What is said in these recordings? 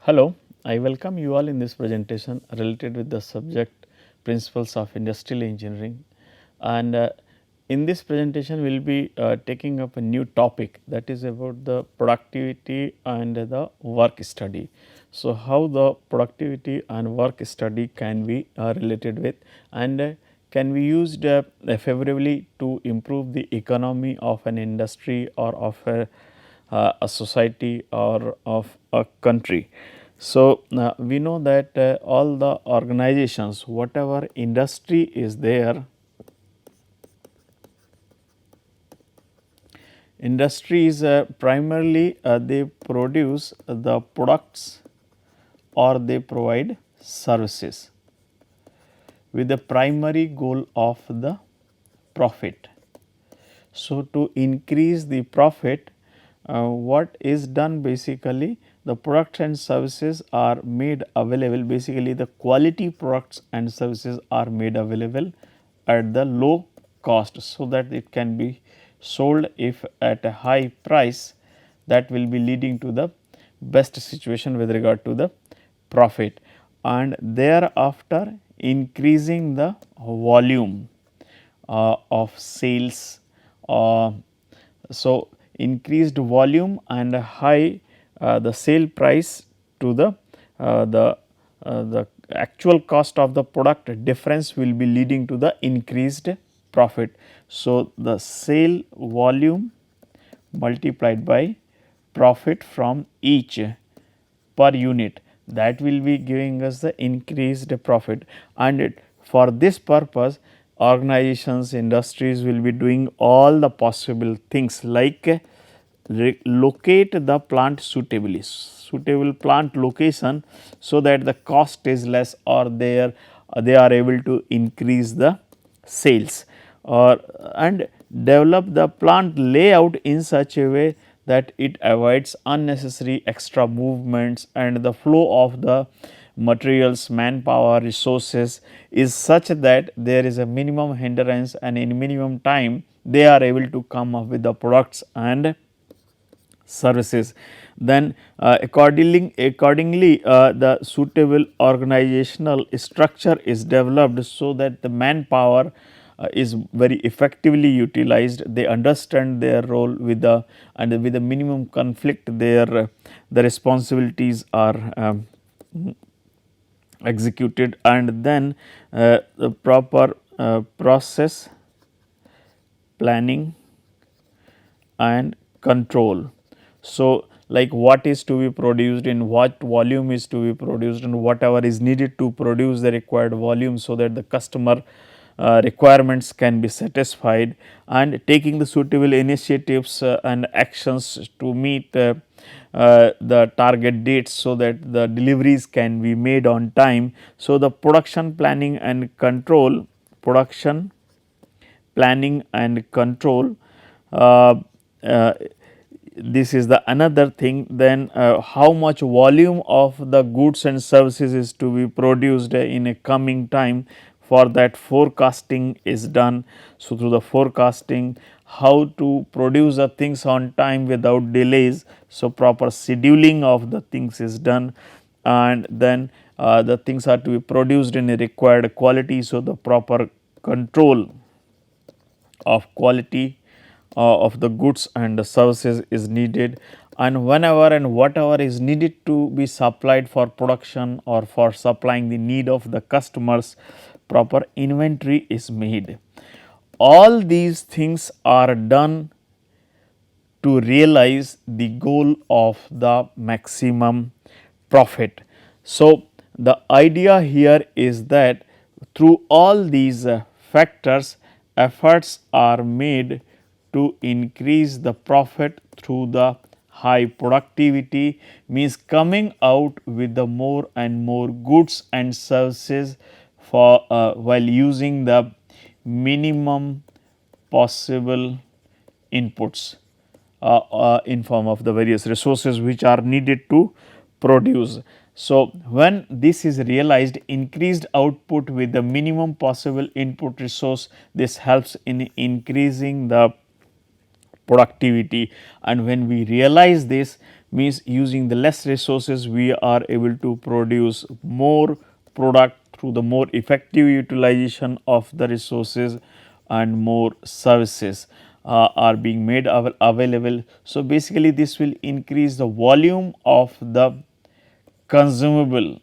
Hello, I welcome you all in this presentation related with the subject principles of industrial engineering, and in this presentation we will be taking up a new topic, that is about the productivity and the work study. So, how the productivity and work study can be related with, and can be used favorably to improve the economy of an industry or of a society or of a country. So, we know that all the organizations, whatever industry is there, industries primarily they produce the products or they provide services with the primary goal of the profit. So, to increase the profit, what is done basically, the products and services are made available, basically the quality products and services are made available at the low cost, so that it can be sold if at a high price, that will be leading to the best situation with regard to the profit, and thereafter increasing the volume of sales. So, increased volume and high the sale price to the actual cost of the product difference will be leading to the increased profit. So, the sale volume multiplied by profit from each per unit, that will be giving us the increased profit, and for this purpose organizations, industries will be doing all the possible things like locate the plant suitably, suitable plant location, so that the cost is less or they are able to increase the sales, or and develop the plant layout in such a way that it avoids unnecessary extra movements, and the flow of the materials, manpower, resources is such that there is a minimum hindrance, and in minimum time they are able to come up with the products and services. Then accordingly the suitable organizational structure is developed, so that the manpower is very effectively utilized. They understand their role with the, and with the minimum conflict their the responsibilities are executed, and then the proper process planning and control. So, like what is to be produced, in what volume is to be produced, and whatever is needed to produce the required volume, so that the customer requirements can be satisfied, and taking the suitable initiatives and actions to meet the target dates, so that the deliveries can be made on time. So, the production planning and control, production planning and control, uh, uh, this is the another thing. Then how much volume of the goods and services is to be produced in a coming time, for that forecasting is done. So, through the forecasting, how to produce the things on time without delays. So, proper scheduling of the things is done, and then the things are to be produced in a required quality. So, the proper control of quality of the goods and the services is needed, and whenever and whatever is needed to be supplied for production or for supplying the need of the customers, proper inventory is made. All these things are done to realize the goal of the maximum profit. So, the idea here is that through all these factors, efforts are made to increase the profit through the high productivity, means coming out with the more and more goods and services for while using the minimum possible inputs in form of the various resources which are needed to produce. So, when this is realized, increased output with the minimum possible input resource, this helps in increasing the productivity. And when we realize this, means using the less resources we are able to produce more product through the more effective utilization of the resources, and more services are being made available. So, basically this will increase the volume of the consumable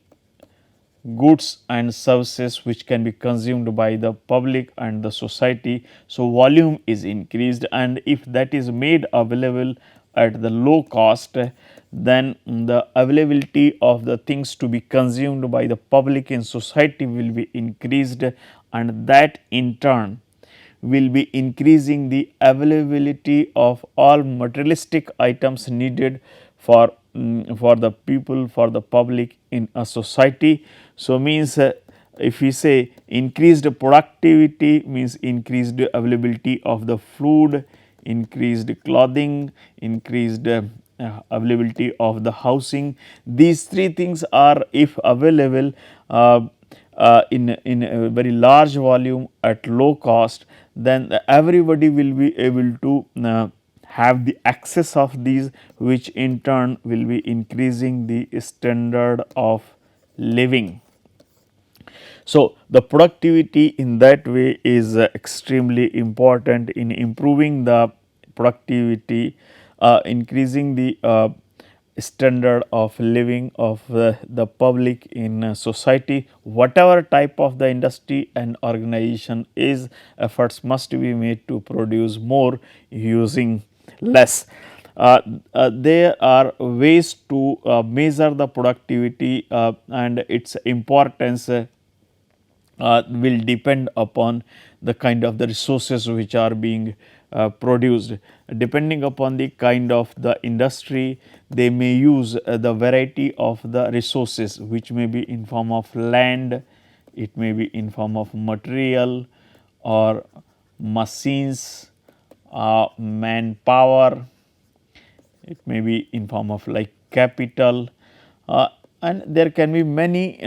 goods and services which can be consumed by the public and the society. So, volume is increased, and if that is made available at the low cost, then the availability of the things to be consumed by the public in society will be increased, and that in turn will be increasing the availability of all materialistic items needed for the people, for the public in a society. So, means if we say increased productivity means increased availability of the food, increased clothing, increased availability of the housing. These three things are, if available in a very large volume at low cost, then everybody will be able to have the access of these, which in turn will be increasing the standard of living. So, the productivity in that way is extremely important in improving the productivity, increasing the standard of living of the public in society. Whatever type of the industry and organization is, efforts must be made to produce more using less. There are ways to measure the productivity and its importance will depend upon the kind of the resources which are being produced. Depending upon the kind of the industry, they may use the variety of the resources, which may be in form of land, it may be in form of material or machines, manpower, it may be in form of like capital, and there can be many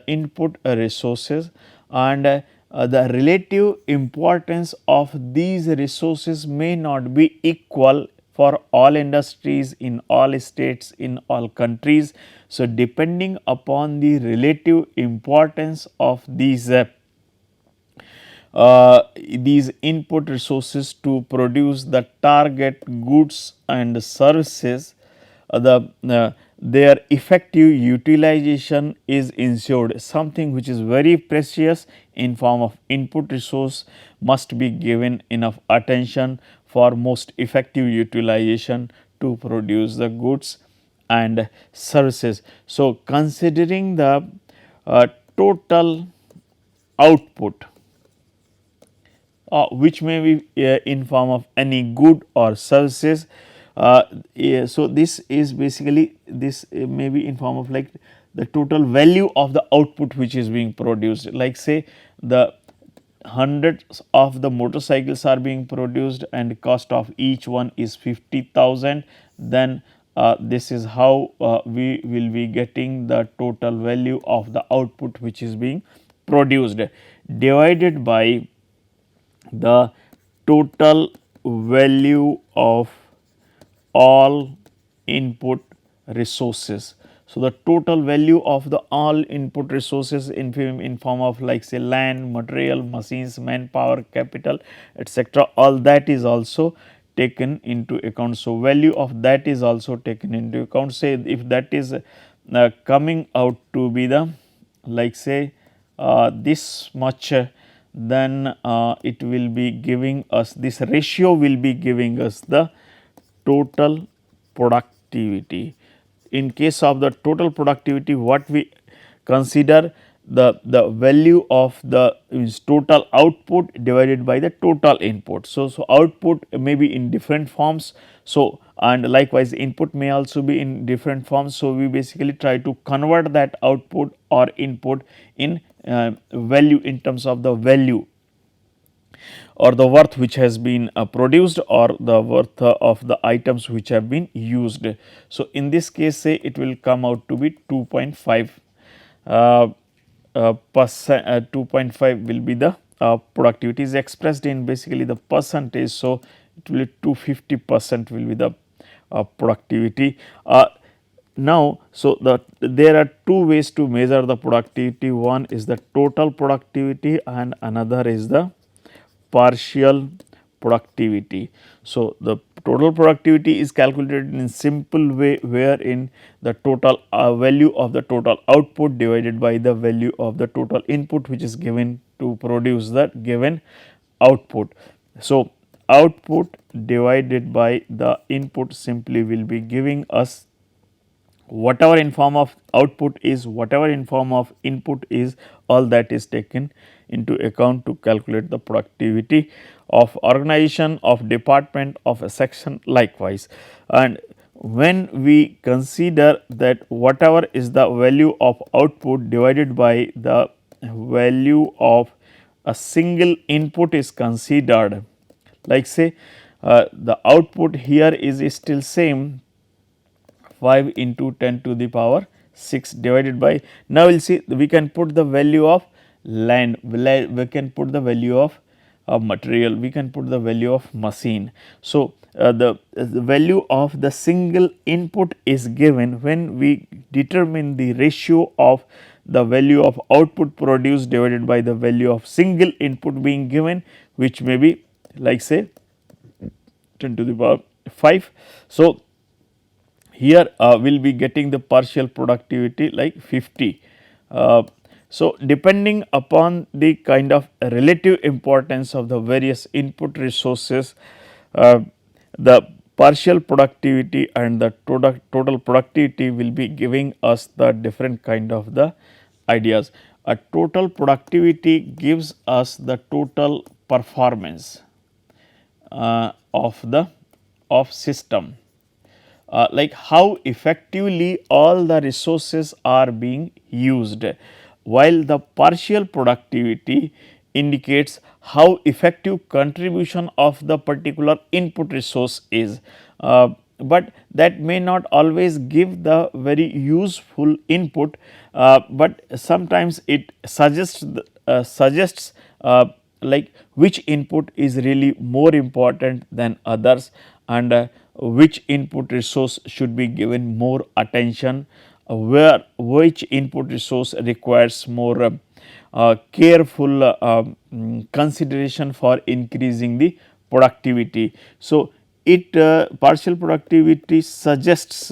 input resources, and the relative importance of these resources may not be equal for all industries in all states in all countries. So, depending upon the relative importance of these input resources to produce the target goods and services, their effective utilization is ensured. Something which is very precious in form of input resource must be given enough attention for most effective utilization to produce the goods and services. So, considering the total output, which may be in form of any good or services. So, this is basically this may be in form of like the total value of the output which is being produced. Like say the hundreds of the motorcycles are being produced and cost of each one is 50,000, then this is how we will be getting the total value of the output which is being produced, divided by the total value of all input resources. So, the total value of the all input resources in form of like say land, material, machines, manpower, capital, etc., all that is also taken into account. So, value of that is also taken into account. Say if that is coming out to be the like say this much, then it will be giving us this ratio will be giving us the total productivity. In case of the total productivity, what we consider the value of the is total output divided by the total input. So, output may be in different forms. So, and likewise input may also be in different forms. So, we basically try to convert that output or input in value in terms of the value or the worth which has been produced or the worth of the items which have been used. So, in this case say it will come out to be 2.5 2.5 will be the productivity is expressed in basically the percentage. So, it will be 250% will be the productivity. Now, so there are two ways to measure the productivity. One is the total productivity and another is the partial productivity. So, the total productivity is calculated in simple way, wherein the total value of the total output divided by the value of the total input which is given to produce the given output. So, output divided by the input simply will be giving us whatever in form of output is, whatever in form of input is, all that is taken into account to calculate the productivity of organization, of department, of a section likewise. And when we consider that whatever is the value of output divided by the value of a single input is considered, like say the output here is still same 5 into 10 to the power 6 divided by, now we will see we can put the value of land, we can put the value of material, we can put the value of machine. So, the value of the single input is given when we determine the ratio of the value of output produced divided by the value of single input being given, which may be like say 10 to the power 5. So, here we will be getting the partial productivity like 50. So, depending upon the kind of relative importance of the various input resources, the partial productivity and the total productivity will be giving us the different kind of the ideas. A total productivity gives us the total performance of the system, like how effectively all the resources are being used, while the partial productivity indicates how effective contribution of the particular input resource is. But that may not always give the very useful input, but sometimes it suggests like which input is really more important than others, and which input resource should be given more attention, where which input resource requires more careful consideration for increasing the productivity. So, it partial productivity suggests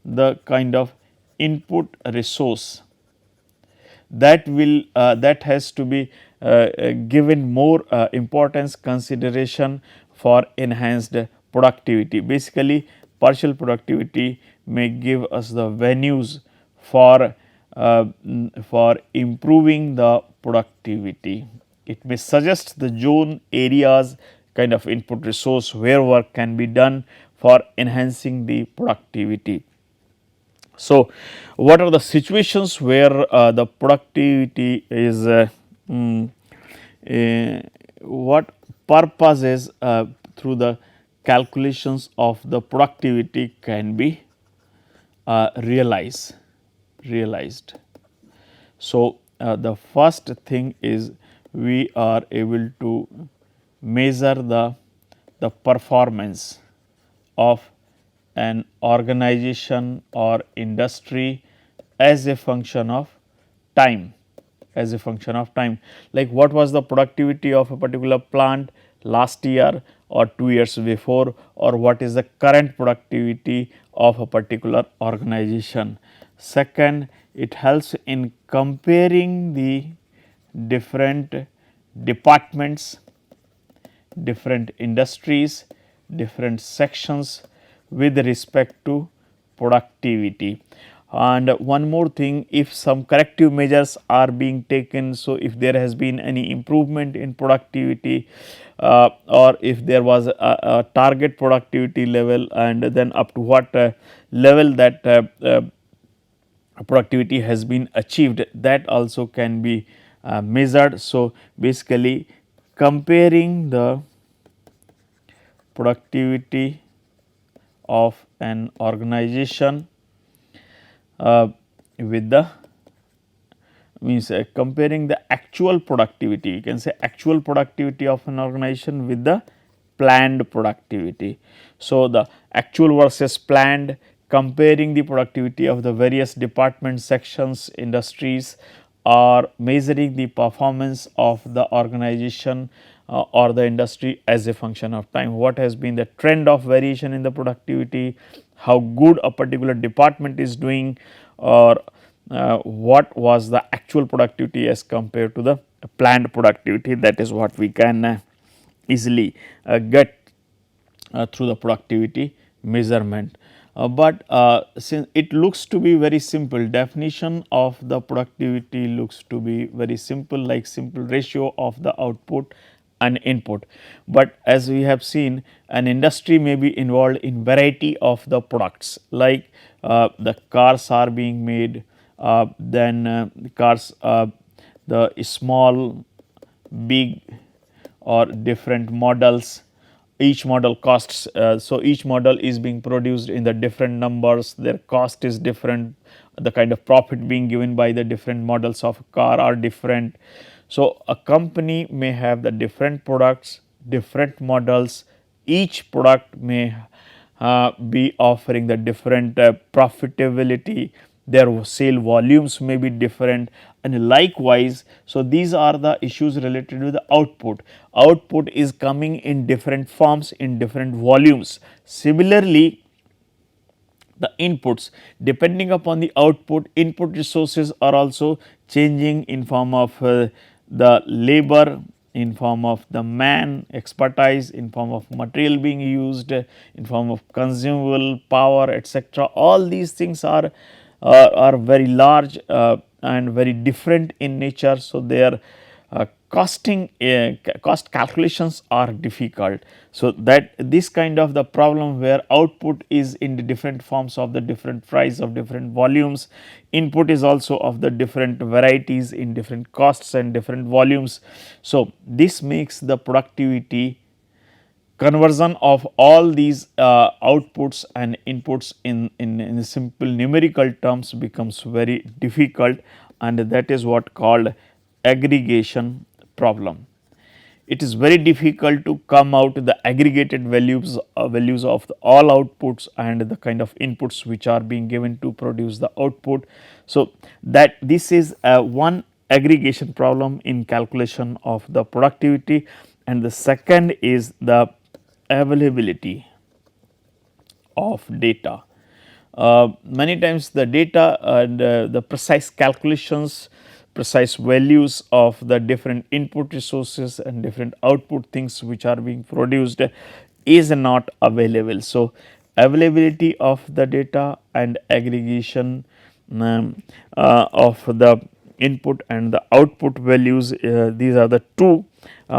the kind of input resource that will that has to be given more importance consideration for enhanced productivity. Basically, partial productivity may give us the venues for improving the productivity. It may suggest the zone areas kind of input resource where work can be done for enhancing the productivity. So, what are the situations where the productivity is what purposes through the calculations of the productivity can be realized. So, the first thing is we are able to measure the performance of an organization or industry as a function of time, like what was the productivity of a particular plant last year or 2 years before, or what is the current productivity of a particular organization. Second, it helps in comparing the different departments, different industries, different sections with respect to productivity. And one more thing, if some corrective measures are being taken, so if there has been any improvement in productivity, or if there was a target productivity level, and then up to what level that productivity has been achieved, that also can be measured. So, basically comparing the productivity of an organization with the means comparing the actual productivity, you can say actual productivity of an organization with the planned productivity. So, the actual versus planned, comparing the productivity of the various departments, sections, industries, or measuring the performance of the organization or the industry as a function of time. What has been the trend of variation in the productivity, how good a particular department is doing, or what was the actual productivity as compared to the planned productivity. That is what we can easily get through the productivity measurement. But since it looks to be very simple, definition of the productivity looks to be very simple, like simple ratio of the output and input. But as we have seen, an industry may be involved in variety of the products, like the cars are being made, then the cars, the small, big, or different models. Each model costs, so each model is being produced in the different numbers, their cost is different, the kind of profit being given by the different models of a car are different. So, a company may have the different products, different models, each product may be offering the different profitability, their sale volumes may be different, and likewise. So, these are the issues related to the output. Output is coming in different forms, in different volumes. Similarly, the inputs, depending upon the output, input resources are also changing in form of the labor, in form of the man expertise, in form of material being used, in form of consumable power, etc. All these things are very large and very different in nature. So, their costing cost calculations are difficult. So, that this kind of the problem where output is in the different forms of the different price of different volumes, input is also of the different varieties in different costs and different volumes. So, this makes the productivity conversion of all these outputs and inputs in simple numerical terms becomes very difficult, and that is what called aggregation problem. It is very difficult to come out the aggregated values of all outputs and the kind of inputs which are being given to produce the output. So, that this is one aggregation problem in calculation of the productivity, and the second is the availability of data. Many times the data and the precise calculations, precise values of the different input resources and different output things which are being produced is not available. So, availability of the data and aggregation of the input and the output values, these are the two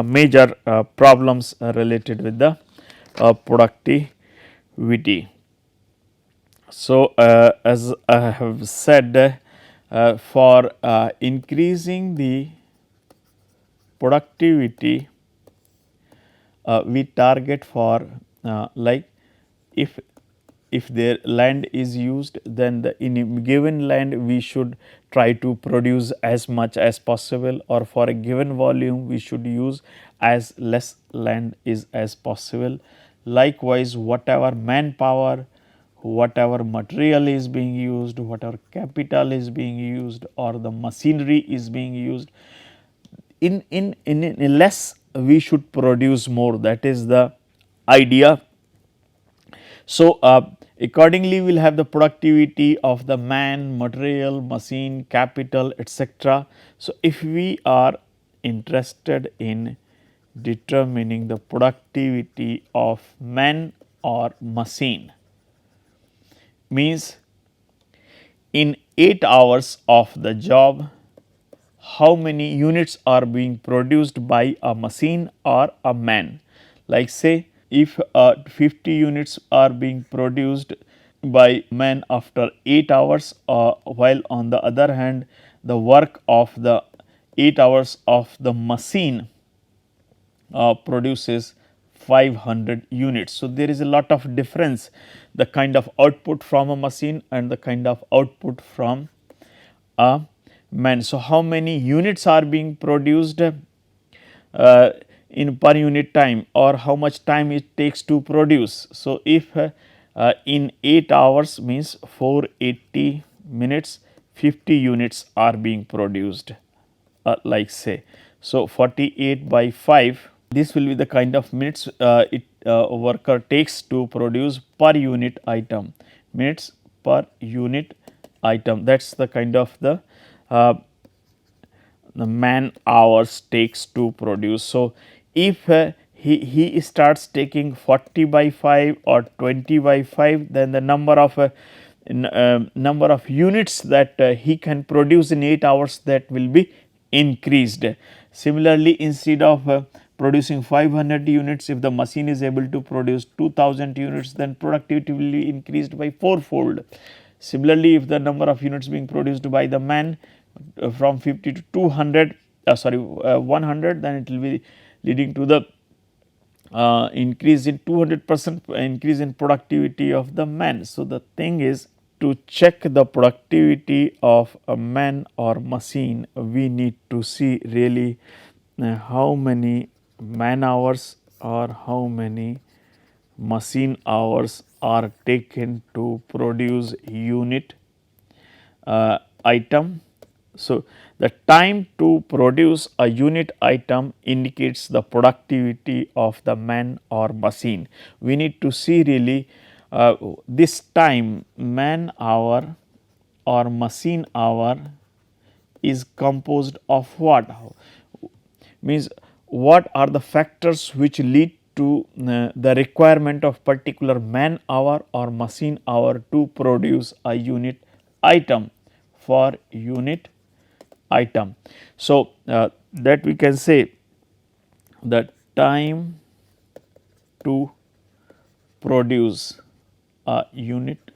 major problems related with the productivity. So, as I have said, for increasing the productivity, we target for like if their land is used, then the in a given land we should try to produce as much as possible, or for a given volume we should use as less land is as possible. Likewise, whatever manpower, whatever material is being used, whatever capital is being used, or the machinery is being used, in less we should produce more. That is the idea. So, accordingly we will have the productivity of the man, material, machine, capital, etc. So, if we are interested in determining the productivity of man or machine, means in 8 hours of the job, how many units are being produced by a machine or a man. Like say, if 50 units are being produced by man after 8 hours, while on the other hand the work of the 8 hours of the machine produces 500 units. So, there is a lot of difference, the kind of output from a machine and the kind of output from a man. So, how many units are being produced in per unit time, or how much time it takes to produce. So, if in 8 hours means 480 minutes 50 units are being produced, like say. So, 48 by 5, this will be the kind of minutes it worker takes to produce per unit item, minutes per unit item, that is the kind of uh, the man hours takes to produce. So, if he starts taking 40 by 5 or 20 by 5, then the number of units that he can produce in 8 hours, that will be increased. Similarly, instead of producing 500 units, if the machine is able to produce 2000 units, then productivity will be increased by fourfold. Similarly, if the number of units being produced by the man from 50 to 200 100, then it will be leading to the increase in 200% increase in productivity of the man. So, the thing is, to check the productivity of a man or machine, we need to see really how many man hours or how many machine hours are taken to produce unit item. So, the time to produce a unit item indicates the productivity of the man or machine. We need to see really this time, man hour or machine hour, is composed of what? Means what are the factors which lead to the requirement of particular man hour or machine hour to produce a unit item for unit item. So, that we can say the time to produce a unit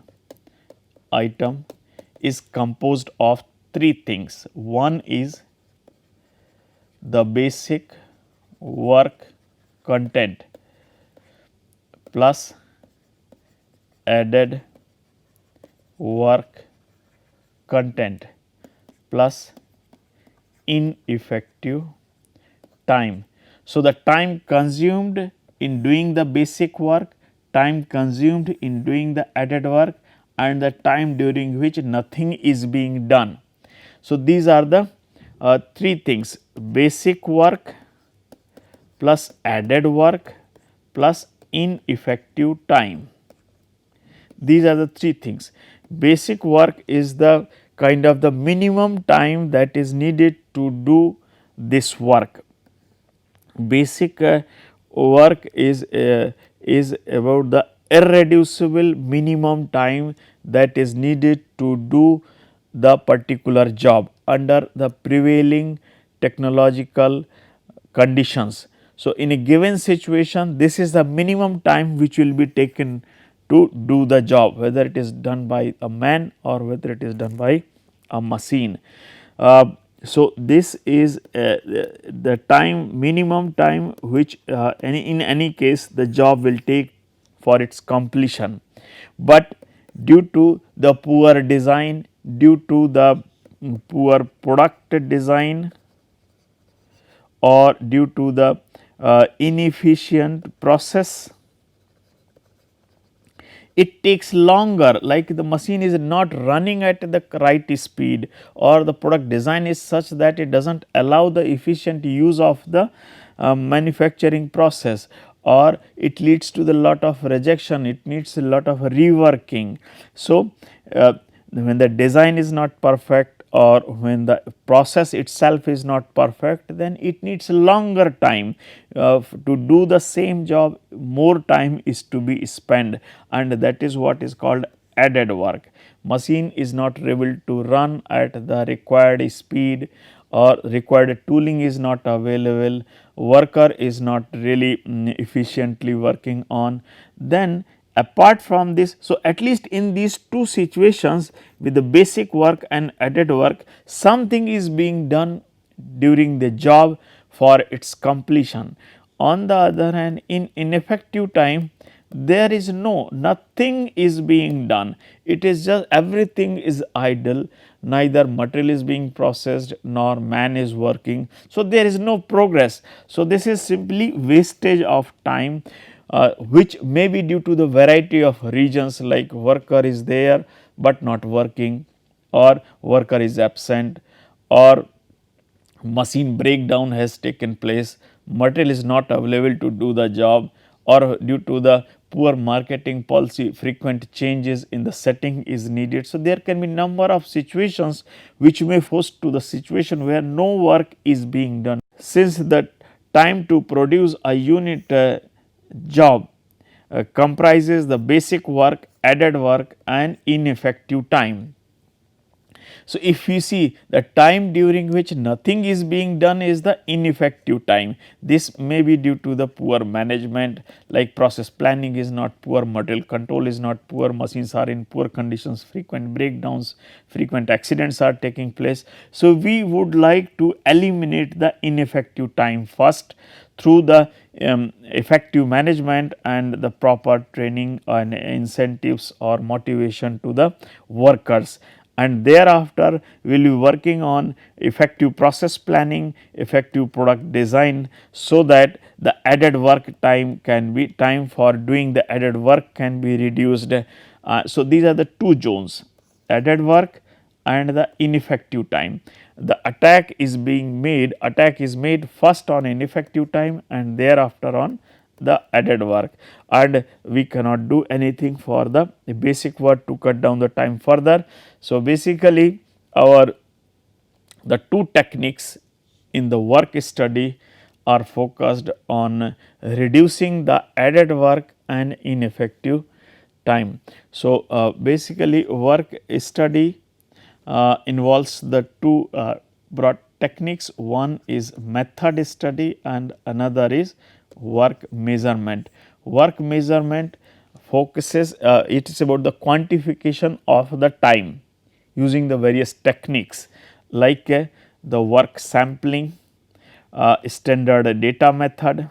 item is composed of three things. One is the basic work content plus added work content plus ineffective time. So, the time consumed in doing the basic work, time consumed in doing the added work, and the time during which nothing is being done. So, these are the three things: basic work plus added work plus ineffective time. These are the three things. Basic work is the kind of the minimum time that is needed to do this work. Basic work is about the irreducible minimum time that is needed to do the particular job under the prevailing technological conditions. So, in a given situation, this is the minimum time which will be taken to do the job, whether it is done by a man or whether it is done by a machine. So, this is the time, minimum time which in any case the job will take for its completion, but due to the poor design, due to the poor product design, or due to the inefficient process, it takes longer, like the machine is not running at the right speed, or the product design is such that it does not allow the efficient use of the manufacturing process, or it leads to the lot of rejection, it needs a lot of reworking. So, when the design is not perfect or when the process itself is not perfect, then it needs longer time to do the same job, more time is to be spent, and that is what is called added work. Machine is not able to run at the required speed, or required tooling is not available, worker is not really efficiently working on. Then apart from this, so at least in these two situations, with the basic work and added work, something is being done during the job for its completion. On the other hand, in ineffective time, there is nothing is being done. It is just everything is idle, neither material is being processed nor man is working. So, there is no progress. So, this is simply wastage of time, which may be due to the variety of reasons, like worker is there, but not working, or worker is absent, or machine breakdown has taken place, material is not available to do the job, or due to the poor marketing policy frequent changes in the setting is needed. So, there can be number of situations which may force to the situation where no work is being done. Since the time to produce a unit job comprises the basic work, added work and ineffective time. So, if we see the time during which nothing is being done is the ineffective time. This may be due to the poor management, like process planning is not poor, material control is not poor, machines are in poor conditions, frequent breakdowns, frequent accidents are taking place. So, we would like to eliminate the ineffective time first through the effective management and the proper training and incentives or motivation to the workers, and thereafter we will be working on effective process planning, effective product design, so that the added work time can be, time for doing the added work can be reduced. So, these are the two zones, added work and the ineffective time. The attack is being made, attack is made first on ineffective time and thereafter on the added work, and we cannot do anything for the basic work to cut down the time further. So, basically our the two techniques in the work study are focused on reducing the added work and ineffective time. So, basically work study involves the two broad techniques, one is method study and another is work measurement. Work measurement focuses, it is about the quantification of the time using the various techniques, like the work sampling, standard data method,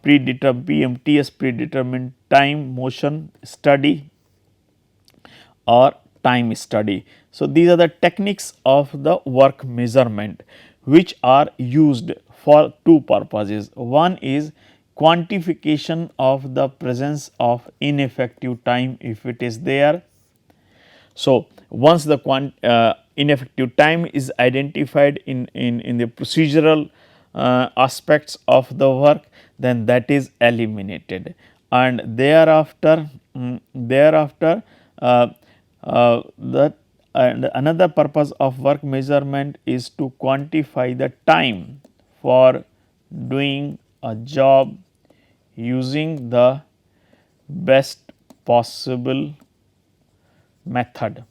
predetermined PMTS, predetermined time motion study, or time study. So, these are the techniques of the work measurement which are used for two purposes. One is quantification of the presence of ineffective time if it is there. So, once the ineffective time is identified in the procedural aspects of the work, then that is eliminated, and thereafter uh, that and another purpose of work measurement is to quantify the time for doing a job using the best possible method,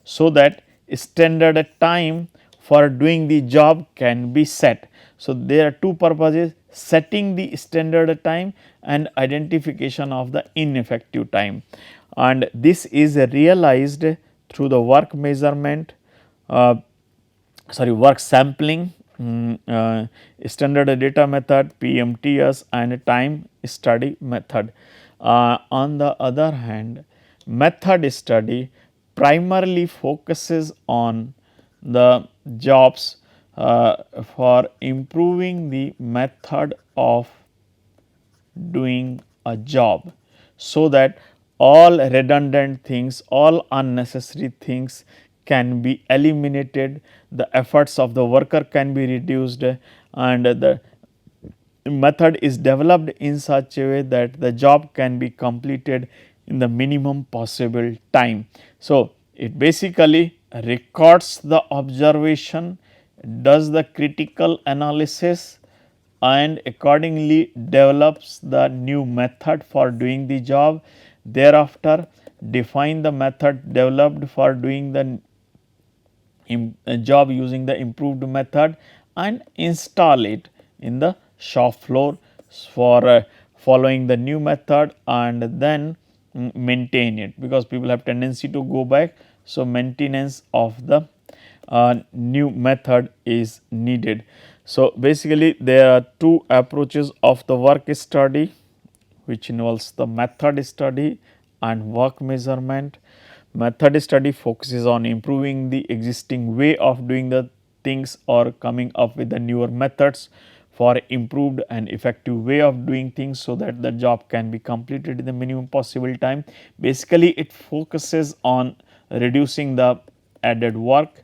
so that standard time for doing the job can be set. So, there are two purposes, setting the standard time and identification of the ineffective time, and this is realized through the work measurement, work sampling, standard data method, PMTS and time study method. On the other hand, method study primarily focuses on the jobs for improving the method of doing a job, so that all redundant things, all unnecessary things can be eliminated, the efforts of the worker can be reduced, and the method is developed in such a way that the job can be completed in the minimum possible time. So, it basically records the observation, does the critical analysis and accordingly develops the new method for doing the job. Thereafter, define the method developed for doing the job using the improved method and install it in the shop floor for following the new method, and then maintain it, because people have tendency to go back. So, maintenance of the new method is needed. So, basically there are two approaches of the work study. which involves the method study and work measurement. Method study focuses on improving the existing way of doing the things or coming up with the newer methods for improved and effective way of doing things, so that the job can be completed in the minimum possible time. Basically, it focuses on reducing the added work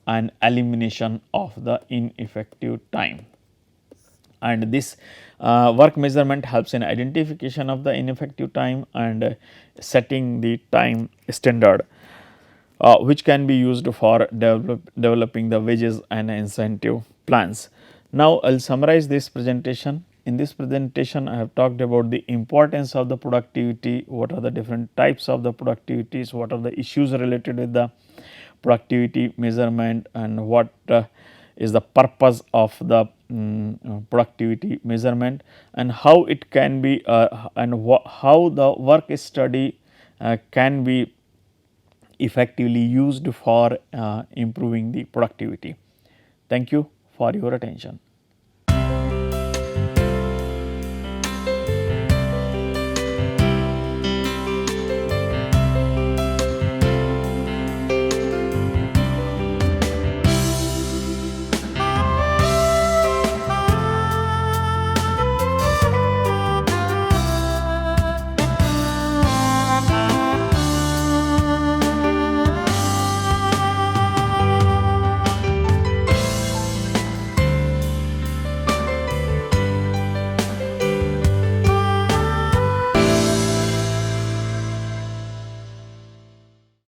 and elimination of the ineffective time. And this work measurement helps in identification of the ineffective time and setting the time standard, which can be used for developing the wages and incentive plans. Now, I will summarize this presentation. In this presentation, I have talked about the importance of the productivity, what are the different types of the productivities, what are the issues related with the productivity measurement, and what is the purpose of the productivity measurement, and how it can be and how the work study can be effectively used for improving the productivity. Thank you for your attention.